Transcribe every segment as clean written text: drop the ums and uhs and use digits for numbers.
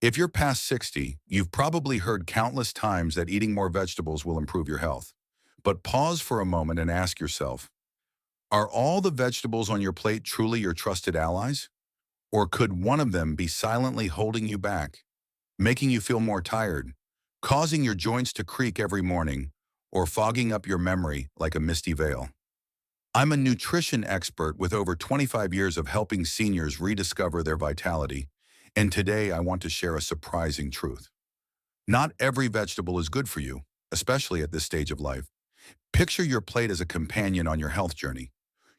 If you're past 60, you've probably heard countless times that eating more vegetables will improve your health. But pause for a moment and ask yourself, are all the vegetables on your plate truly your trusted allies? Or could one of them be silently holding you back, making you feel more tired, causing your joints to creak every morning, or fogging up your memory like a misty veil? I'm a nutrition expert with over 25 years of helping seniors rediscover their vitality, and today I want to share a surprising truth. Not every vegetable is good for you, especially at this stage of life. Picture your plate as a companion on your health journey.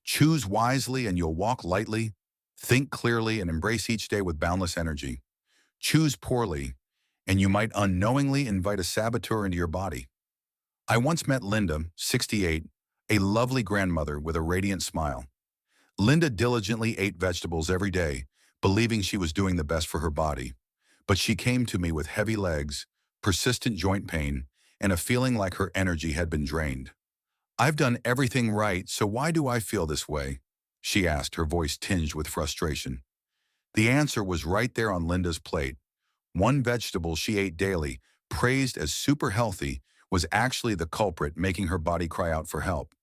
Choose wisely and you'll walk lightly, think clearly, and embrace each day with boundless energy. Choose poorly, and you might unknowingly invite a saboteur into your body. I once met Linda, 68, a lovely grandmother with a radiant smile. Linda diligently ate vegetables every day, believing she was doing the best for her body. But she came to me with heavy legs, persistent joint pain, and a feeling like her energy had been drained. "I've done everything right, so why do I feel this way?" she asked, her voice tinged with frustration. The answer was right there on Linda's plate. One vegetable she ate daily, praised as super healthy, was actually the culprit making her body cry out for help.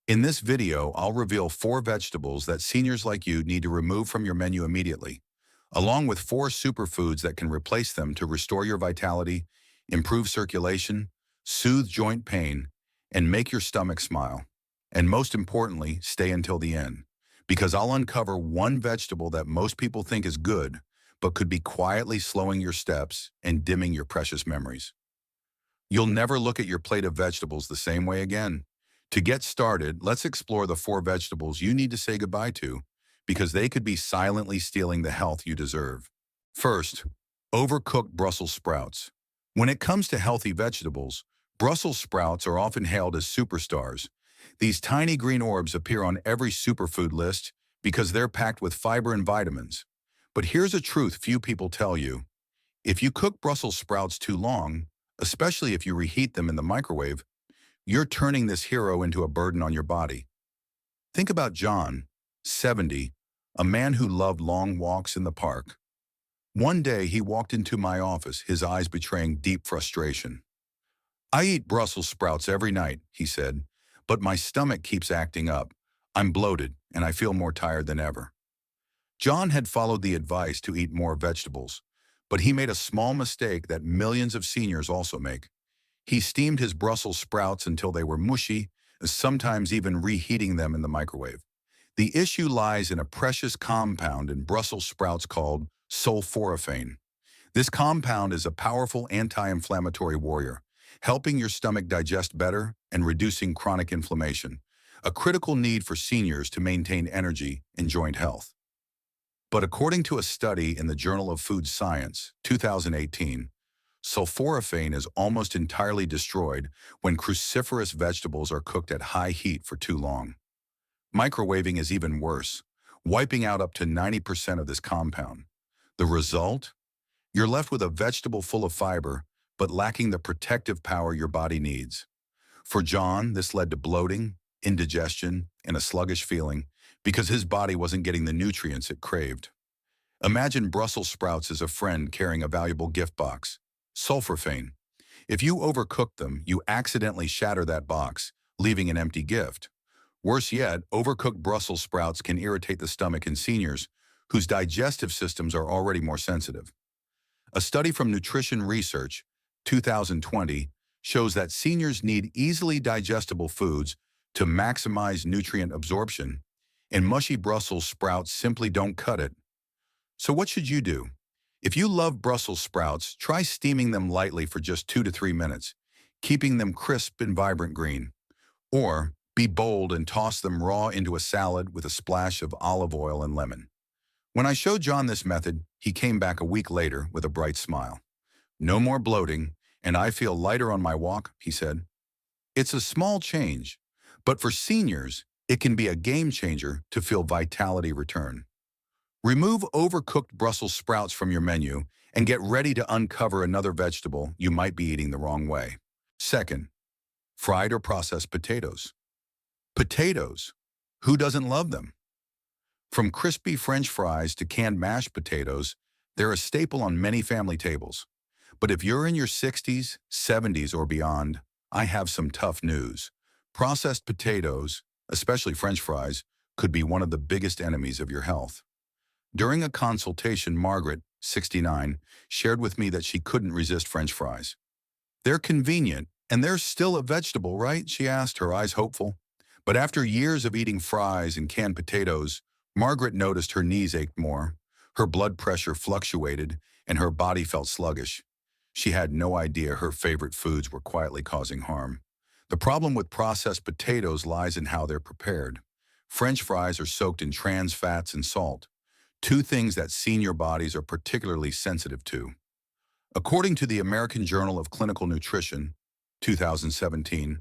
In this video, I'll reveal 4 vegetables that seniors like you need to remove from your menu immediately, along with 4 superfoods that can replace them to restore your vitality, improve circulation, soothe joint pain, and make your stomach smile. And most importantly, stay until the end, because I'll uncover one vegetable that most people think is good, but could be quietly slowing your steps and dimming your precious memories. You'll never look at your plate of vegetables the same way again. To get started, let's explore the 4 vegetables you need to say goodbye to, because they could be silently stealing the health you deserve. First, overcooked Brussels sprouts. When it comes to healthy vegetables, Brussels sprouts are often hailed as superstars. These tiny green orbs appear on every superfood list because they're packed with fiber and vitamins. But here's a truth few people tell you. If you cook Brussels sprouts too long, especially if you reheat them in the microwave, you're turning this hero into a burden on your body. Think about John, 70, a man who loved long walks in the park. One day he walked into my office, his eyes betraying deep frustration. "I eat Brussels sprouts every night," he said, "but my stomach keeps acting up. I'm bloated and I feel more tired than ever." John had followed the advice to eat more vegetables, but he made a small mistake that millions of seniors also make. He steamed his Brussels sprouts until they were mushy, sometimes even reheating them in the microwave. The issue lies in a precious compound in Brussels sprouts called sulforaphane. This compound is a powerful anti-inflammatory warrior, helping your stomach digest better and reducing chronic inflammation, a critical need for seniors to maintain energy and joint health. But according to a study in the Journal of Food Science, 2018, sulforaphane is almost entirely destroyed when cruciferous vegetables are cooked at high heat for too long. Microwaving is even worse, wiping out up to 90% of this compound. The result? You're left with a vegetable full of fiber, but lacking the protective power your body needs. For John, this led to bloating, indigestion, and a sluggish feeling because his body wasn't getting the nutrients it craved. Imagine Brussels sprouts as a friend carrying a valuable gift box, sulforaphane. If you overcook them, you accidentally shatter that box, leaving an empty gift. Worse yet, overcooked Brussels sprouts can irritate the stomach in seniors whose digestive systems are already more sensitive. A study from Nutrition Research, 2020, shows that seniors need easily digestible foods to maximize nutrient absorption, and mushy Brussels sprouts simply don't cut it. So what should you do? If you love Brussels sprouts, try steaming them lightly for just 2 to 3 minutes, keeping them crisp and vibrant green. Or be bold and toss them raw into a salad with a splash of olive oil and lemon. When I showed John this method, he came back a week later with a bright smile. "No more bloating, and I feel lighter on my walk," he said. It's a small change, but for seniors, it can be a game changer to feel vitality return. Remove overcooked Brussels sprouts from your menu and get ready to uncover another vegetable you might be eating the wrong way. Second, fried or processed potatoes. Potatoes. Who doesn't love them? From crispy French fries to canned mashed potatoes, They're a staple on many family tables. But if you're in your 60s, 70s, or beyond, I have some tough news. Processed potatoes, especially French fries, could be one of the biggest enemies of your health. During a consultation, Margaret, 69, shared with me that she couldn't resist French fries. They're convenient, and they're still a vegetable, right? She asked, her eyes hopeful. But after years of eating fries and canned potatoes, Margaret noticed her knees ached more, her blood pressure fluctuated, and her body felt sluggish. She had no idea her favorite foods were quietly causing harm. The problem with processed potatoes lies in how they're prepared. French fries are soaked in trans fats and salt, two things that senior bodies are particularly sensitive to. According to the American Journal of Clinical Nutrition, 2017,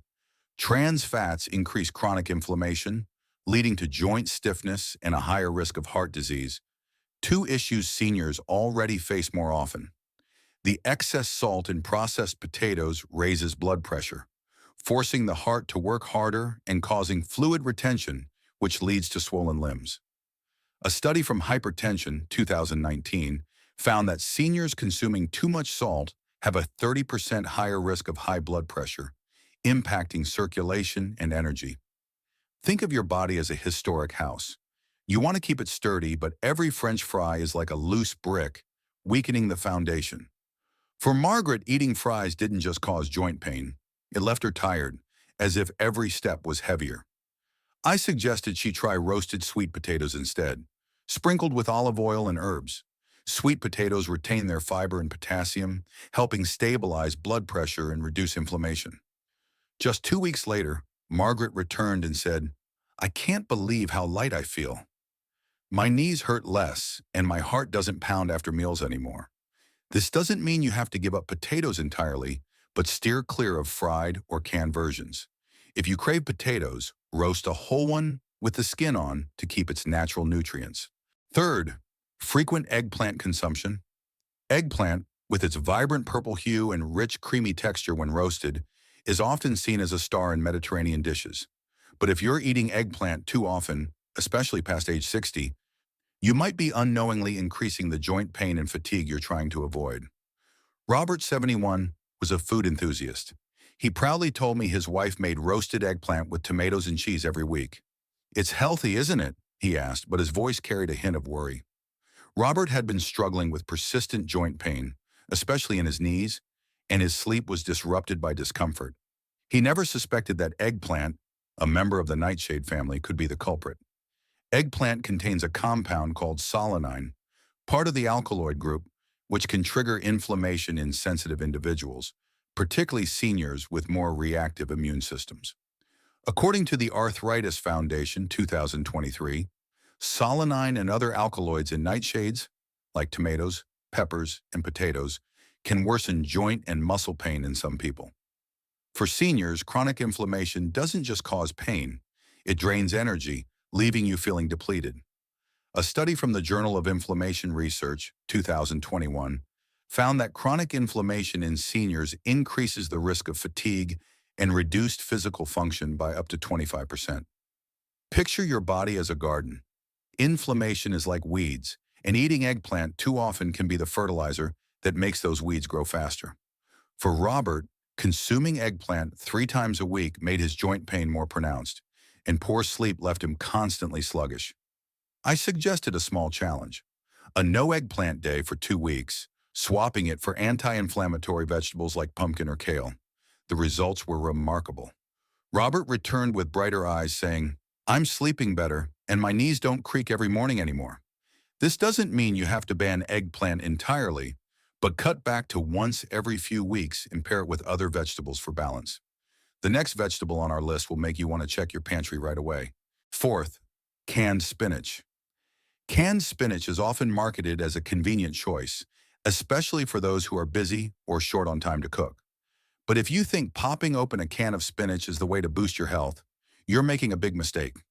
trans fats increase chronic inflammation, leading to joint stiffness and a higher risk of heart disease, two issues seniors already face more often. The excess salt in processed potatoes raises blood pressure, forcing the heart to work harder and causing fluid retention, which leads to swollen limbs. A study from Hypertension, 2019, found that seniors consuming too much salt have a 30% higher risk of high blood pressure, impacting circulation and energy. Think of your body as a historic house. You want to keep it sturdy, but every French fry is like a loose brick, weakening the foundation. For Margaret, eating fries didn't just cause joint pain. It left her tired, as if every step was heavier. I suggested she try roasted sweet potatoes instead, sprinkled with olive oil and herbs. Sweet potatoes retain their fiber and potassium, helping stabilize blood pressure and reduce inflammation. Just 2 weeks later, Margaret returned and said, "I can't believe how light I feel. My knees hurt less, and my heart doesn't pound after meals anymore." This doesn't mean you have to give up potatoes entirely, but steer clear of fried or canned versions. If you crave potatoes, roast a whole one with the skin on to keep its natural nutrients. Third, frequent eggplant consumption. Eggplant, with its vibrant purple hue and rich creamy texture when roasted, is often seen as a star in Mediterranean dishes. But if you're eating eggplant too often, especially past age 60, you might be unknowingly increasing the joint pain and fatigue you're trying to avoid. Robert, 71, was a food enthusiast. He proudly told me his wife made roasted eggplant with tomatoes and cheese every week. "It's healthy, isn't it?" he asked, but his voice carried a hint of worry. Robert had been struggling with persistent joint pain, especially in his knees, and his sleep was disrupted by discomfort. He never suspected that eggplant, a member of the nightshade family, could be the culprit. Eggplant contains a compound called solanine, part of the alkaloid group, which can trigger inflammation in sensitive individuals, particularly seniors with more reactive immune systems. According to the Arthritis Foundation, 2023, solanine and other alkaloids in nightshades, like tomatoes, peppers, and potatoes, can worsen joint and muscle pain in some people. For seniors, chronic inflammation doesn't just cause pain, it drains energy, leaving you feeling depleted. A study from the Journal of Inflammation Research, 2021, found that chronic inflammation in seniors increases the risk of fatigue and reduced physical function by up to 25%. Picture your body as a garden. Inflammation is like weeds, and eating eggplant too often can be the fertilizer that makes those weeds grow faster. For Robert, consuming eggplant 3 times a week made his joint pain more pronounced, and poor sleep left him constantly sluggish. I suggested a small challenge: a no eggplant day for 2 weeks, swapping it for anti-inflammatory vegetables like pumpkin or kale. The results were remarkable. Robert returned with brighter eyes, saying, "I'm sleeping better, and my knees don't creak every morning anymore." This doesn't mean you have to ban eggplant entirely, but cut back to once every few weeks and pair it with other vegetables for balance. The next vegetable on our list will make you want to check your pantry right away. Fourth, canned spinach. Canned spinach is often marketed as a convenient choice, especially for those who are busy or short on time to cook. But if you think popping open a can of spinach is the way to boost your health, you're making a big mistake.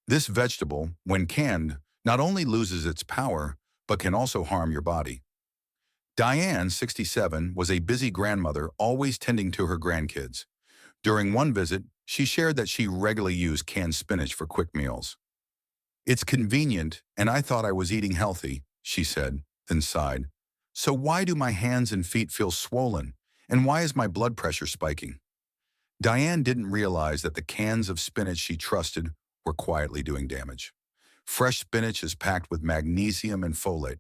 This vegetable, when canned, not only loses its power, but can also harm your body. Diane, 67, was a busy grandmother always tending to her grandkids. During one visit, she shared that she regularly used canned spinach for quick meals. "It's convenient, and I thought I was eating healthy," she said. then sighed. So why do my hands and feet feel swollen? And why is my blood pressure spiking? Diane didn't realize that the cans of spinach she trusted were quietly doing damage. Fresh spinach is packed with magnesium and folate,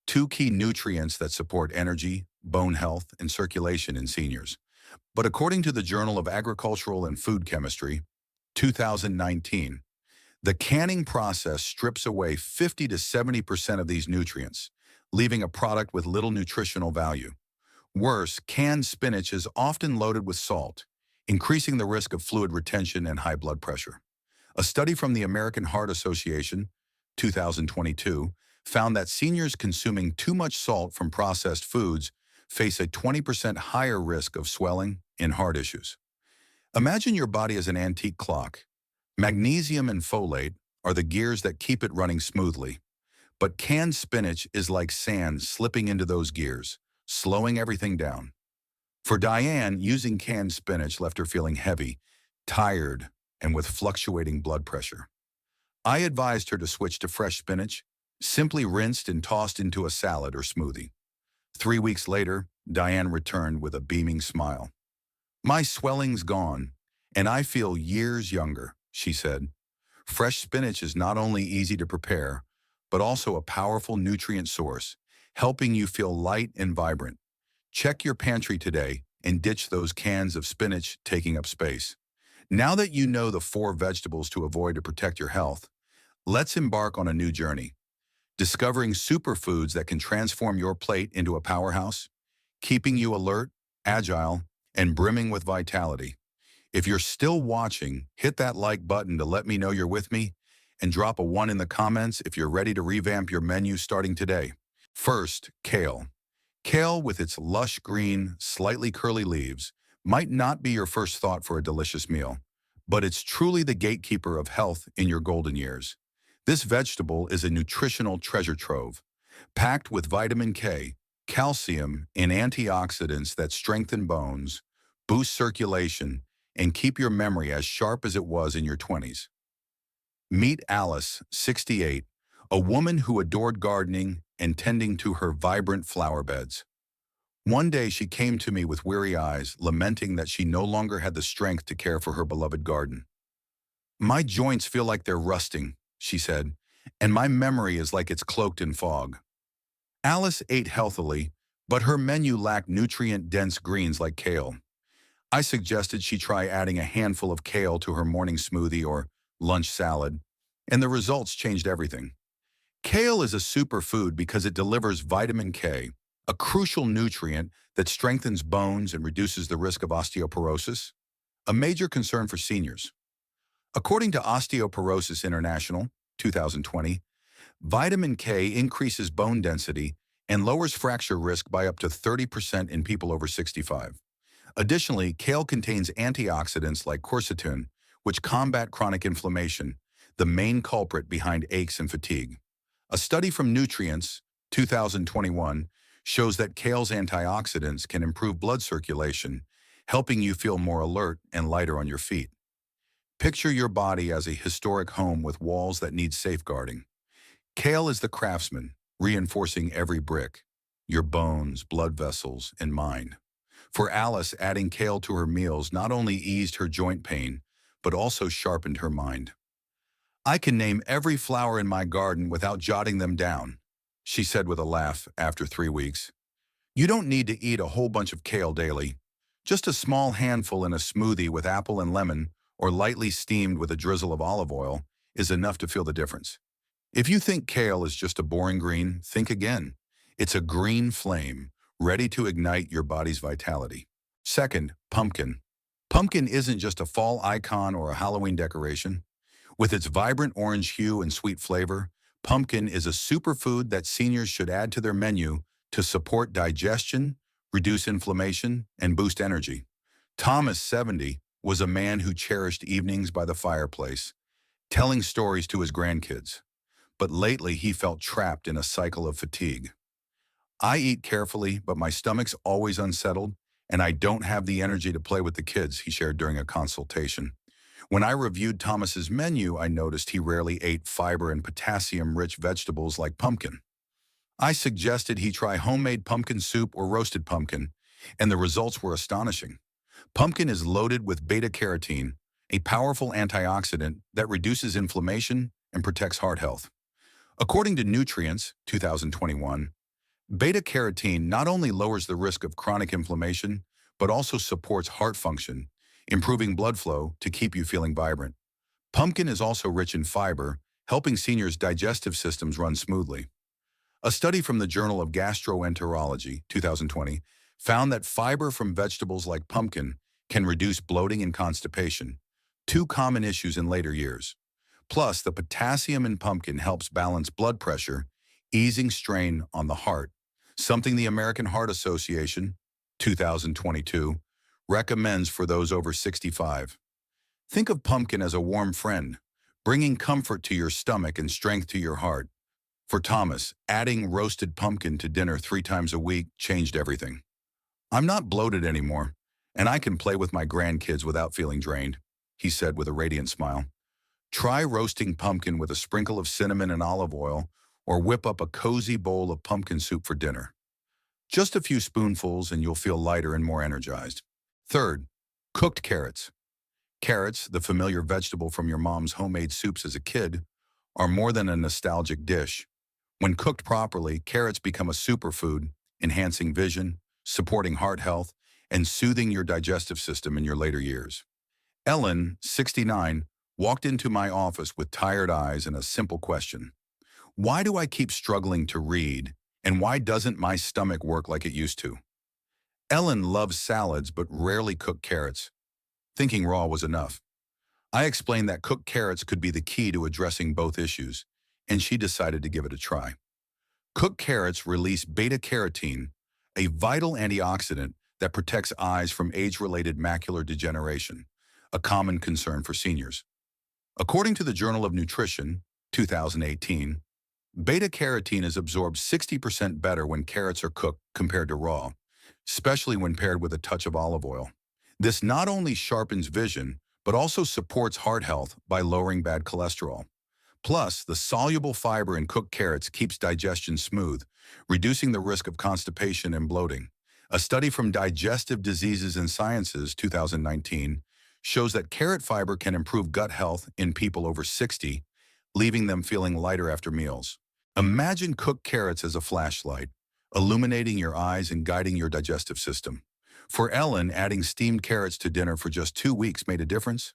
two key nutrients that support energy, bone health, and circulation in seniors. But according to the Journal of Agricultural and Food Chemistry, 2019, the canning process strips away 50 to 70% of these nutrients, leaving a product with little nutritional value. Worse, canned spinach is often loaded with salt, increasing the risk of fluid retention and high blood pressure. A study from the American Heart Association, 2022, found that seniors consuming too much salt from processed foods face a 20% higher risk of swelling and heart issues. Imagine your body as an antique clock. Magnesium and folate are the gears that keep it running smoothly. But canned spinach is like sand slipping into those gears, slowing everything down. For Diane, using canned spinach left her feeling heavy, tired, and with fluctuating blood pressure. I advised her to switch to fresh spinach, simply rinsed and tossed into a salad or smoothie. 3 weeks later, Diane returned with a beaming smile. My swelling's gone, and I feel years younger, she said. Fresh spinach is not only easy to prepare, but also a powerful nutrient source, helping you feel light and vibrant. Check your pantry today and ditch those cans of spinach taking up space. Now that you know the 4 vegetables to avoid to protect your health, let's embark on a new journey, discovering superfoods that can transform your plate into a powerhouse, keeping you alert, agile, and brimming with vitality. If you're still watching, hit that like button to let me know you're with me, and drop a 1 in the comments if you're ready to revamp your menu starting today. First, kale. Kale, with its lush green, slightly curly leaves, might not be your first thought for a delicious meal, but it's truly the gatekeeper of health in your golden years. This vegetable is a nutritional treasure trove, packed with vitamin K, calcium, and antioxidants that strengthen bones, boost circulation, and keep your memory as sharp as it was in your 20s. Meet Alice, 68, a woman who adored gardening and tending to her vibrant flower beds. One day she came to me with weary eyes, lamenting that she no longer had the strength to care for her beloved garden. My joints feel like they're rusting, she said, and my memory is like it's cloaked in fog. Alice ate healthily, but her menu lacked nutrient-dense greens like kale. I suggested she try adding a handful of kale to her morning smoothie or lunch salad, and the results changed everything. Kale is a superfood because it delivers vitamin K, a crucial nutrient that strengthens bones and reduces the risk of osteoporosis, a major concern for seniors. According to Osteoporosis International, 2020, vitamin K increases bone density and lowers fracture risk by up to 30% in people over 65. Additionally, kale contains antioxidants like quercetin, which combat chronic inflammation, the main culprit behind aches and fatigue. A study from Nutrients, 2021, shows that kale's antioxidants can improve blood circulation, helping you feel more alert and lighter on your feet. Picture your body as a historic home with walls that need safeguarding. Kale is the craftsman, reinforcing every brick, your bones, blood vessels, and mind. For Alice, adding kale to her meals not only eased her joint pain, but also sharpened her mind. I can name every flower in my garden without jotting them down, she said with a laugh after 3 weeks. You don't need to eat a whole bunch of kale daily. Just a small handful in a smoothie with apple and lemon, or lightly steamed with a drizzle of olive oil, is enough to feel the difference. If you think kale is just a boring green, think again. It's a green flame, ready to ignite your body's vitality. Second, pumpkin. Pumpkin isn't just a fall icon or a Halloween decoration. With its vibrant orange hue and sweet flavor, pumpkin is a superfood that seniors should add to their menu to support digestion, reduce inflammation, and boost energy. Thomas, 70, was a man who cherished evenings by the fireplace, telling stories to his grandkids. But lately he felt trapped in a cycle of fatigue. I eat carefully, but my stomach's always unsettled, and I don't have the energy to play with the kids, he shared during a consultation. When I reviewed Thomas's menu, I noticed he rarely ate fiber and potassium-rich vegetables like pumpkin. I suggested he try homemade pumpkin soup or roasted pumpkin, and the results were astonishing. Pumpkin is loaded with beta-carotene, a powerful antioxidant that reduces inflammation and protects heart health. According to Nutrients, 2021, beta-carotene not only lowers the risk of chronic inflammation, but also supports heart function, improving blood flow to keep you feeling vibrant. Pumpkin is also rich in fiber, helping seniors' digestive systems run smoothly. A study from the Journal of Gastroenterology, 2020, found that fiber from vegetables like pumpkin can reduce bloating and constipation, two common issues in later years. Plus, the potassium in pumpkin helps balance blood pressure, easing strain on the heart, something the American Heart Association, 2022, recommends for those over 65. Think of pumpkin as a warm friend, bringing comfort to your stomach and strength to your heart. For Thomas, adding roasted pumpkin to dinner 3 times a week changed everything. I'm not bloated anymore, and I can play with my grandkids without feeling drained, he said with a radiant smile. Try roasting pumpkin with a sprinkle of cinnamon and olive oil, or whip up a cozy bowl of pumpkin soup for dinner. Just a few spoonfuls and you'll feel lighter and more energized. Third, cooked carrots. Carrots, the familiar vegetable from your mom's homemade soups as a kid, are more than a nostalgic dish. When cooked properly, carrots become a superfood, enhancing vision, supporting heart health, and soothing your digestive system in your later years. Ellen, 69, walked into my office with tired eyes and a simple question. Why do I keep struggling to read, and why doesn't my stomach work like it used to? Ellen loves salads but rarely cooked carrots. Thinking raw was enough. I explained that cooked carrots could be the key to addressing both issues, and she decided to give it a try. Cooked carrots release beta-carotene, a vital antioxidant that protects eyes from age-related macular degeneration, a common concern for seniors. According to the Journal of Nutrition, 2018, beta-carotene is absorbed 60% better when carrots are cooked compared to raw, especially when paired with a touch of olive oil. This not only sharpens vision, but also supports heart health by lowering bad cholesterol. Plus, the soluble fiber in cooked carrots keeps digestion smooth, reducing the risk of constipation and bloating. A study from Digestive Diseases and Sciences, 2019, shows that carrot fiber can improve gut health in people over 60, leaving them feeling lighter after meals. Imagine cooked carrots as a flashlight, illuminating your eyes and guiding your digestive system. For Ellen, adding steamed carrots to dinner for just 2 weeks made a difference.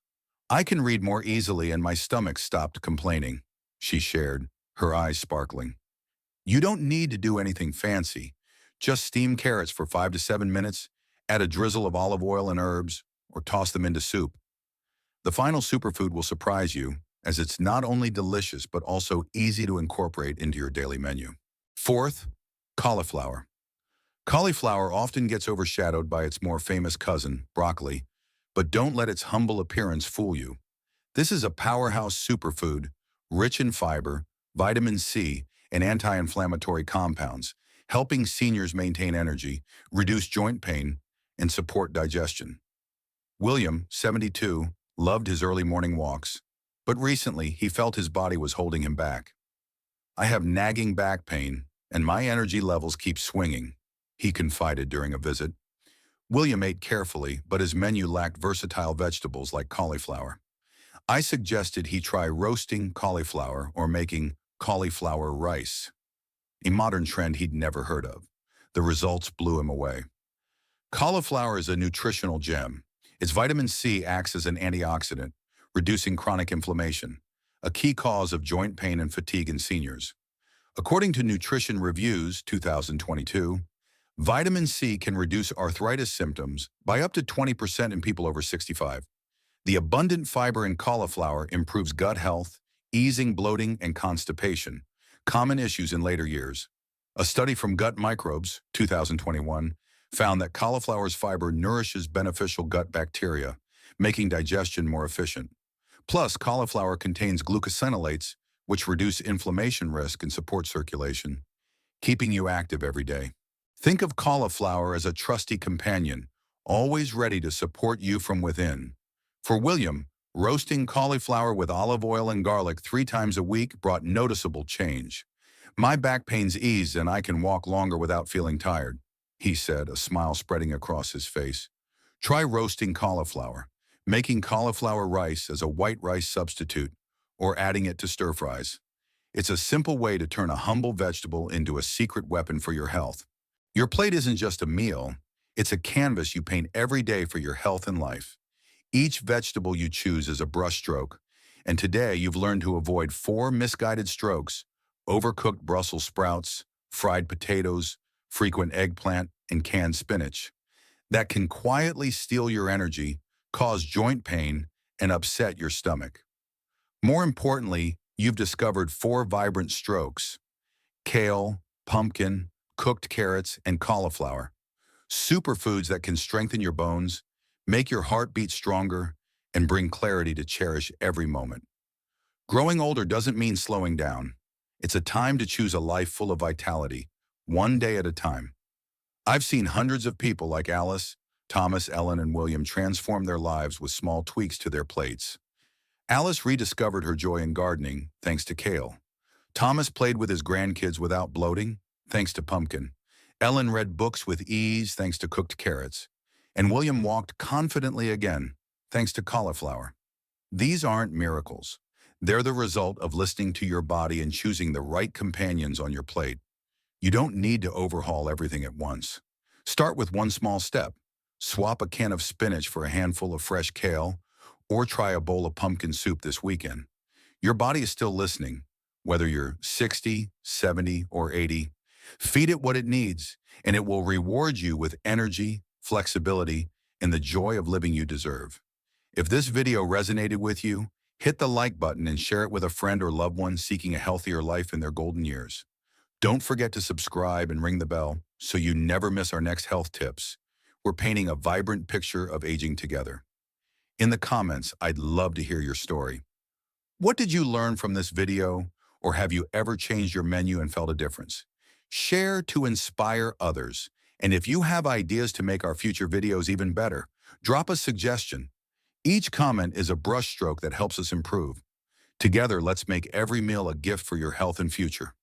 I can read more easily and my stomach stopped complaining, she shared, her eyes sparkling. You don't need to do anything fancy. Just steam carrots for 5 to 7 minutes, add a drizzle of olive oil and herbs, or toss them into soup. The final superfood will surprise you, as it's not only delicious but also easy to incorporate into your daily menu. Fourth, cauliflower. Cauliflower often gets overshadowed by its more famous cousin, broccoli, but don't let its humble appearance fool you. This is a powerhouse superfood, rich in fiber, vitamin C, and anti-inflammatory compounds, helping seniors maintain energy, reduce joint pain, and support digestion. William, 72, loved his early morning walks, but recently he felt his body was holding him back. I have nagging back pain, and my energy levels keep swinging, he confided during a visit. William ate carefully, but his menu lacked versatile vegetables like cauliflower. I suggested he try roasting cauliflower or making cauliflower rice, a modern trend he'd never heard of. The results blew him away. Cauliflower is a nutritional gem. Its vitamin C acts as an antioxidant, reducing chronic inflammation, a key cause of joint pain and fatigue in seniors. According to Nutrition Reviews, 2022, vitamin C can reduce arthritis symptoms by up to 20% in people over 65. The abundant fiber in cauliflower improves gut health, easing bloating and constipation, common issues in later years. A study from Gut Microbes, 2021, found that cauliflower's fiber nourishes beneficial gut bacteria, making digestion more efficient. Plus, cauliflower contains glucosinolates, which reduce inflammation risk and support circulation, keeping you active every day. Think of cauliflower as a trusty companion, always ready to support you from within. For William, roasting cauliflower with olive oil and garlic 3 times a week brought noticeable change. My back pain's eased and I can walk longer without feeling tired, he said, a smile spreading across his face. Try roasting cauliflower, making cauliflower rice as a white rice substitute, or adding it to stir fries. It's a simple way to turn a humble vegetable into a secret weapon for your health. Your plate isn't just a meal, it's a canvas you paint every day for your health and life. Each vegetable you choose is a brushstroke, and today you've learned to avoid 4 misguided strokes: overcooked Brussels sprouts, fried potatoes, frequent eggplant, and canned spinach that can quietly steal your energy, cause joint pain, and upset your stomach. More importantly, you've discovered 4 vibrant strokes: kale, pumpkin, cooked carrots, and cauliflower. Superfoods that can strengthen your bones, make your heart beat stronger, and bring clarity to cherish every moment. Growing older doesn't mean slowing down. It's a time to choose a life full of vitality, one day at a time. I've seen hundreds of people like Alice, Thomas, Ellen, and William transform their lives with small tweaks to their plates. Alice rediscovered her joy in gardening, thanks to kale. Thomas played with his grandkids without bloating, thanks to pumpkin. Ellen read books with ease, thanks to cooked carrots. And William walked confidently again, thanks to cauliflower. These aren't miracles. They're the result of listening to your body and choosing the right companions on your plate. You don't need to overhaul everything at once. Start with one small step. Swap a can of spinach for a handful of fresh kale, or try a bowl of pumpkin soup this weekend. Your body is still listening, whether you're 60, 70, or 80. Feed it what it needs, and it will reward you with energy, flexibility, and the joy of living you deserve. If this video resonated with you, hit the like button and share it with a friend or loved one seeking a healthier life in their golden years. Don't forget to subscribe and ring the bell so you never miss our next health tips. We're painting a vibrant picture of aging together. In the comments, I'd love to hear your story. What did you learn from this video, or have you ever changed your menu and felt a difference? Share to inspire others. And if you have ideas to make our future videos even better, drop a suggestion. Each comment is a brushstroke that helps us improve. Together, let's make every meal a gift for your health and future.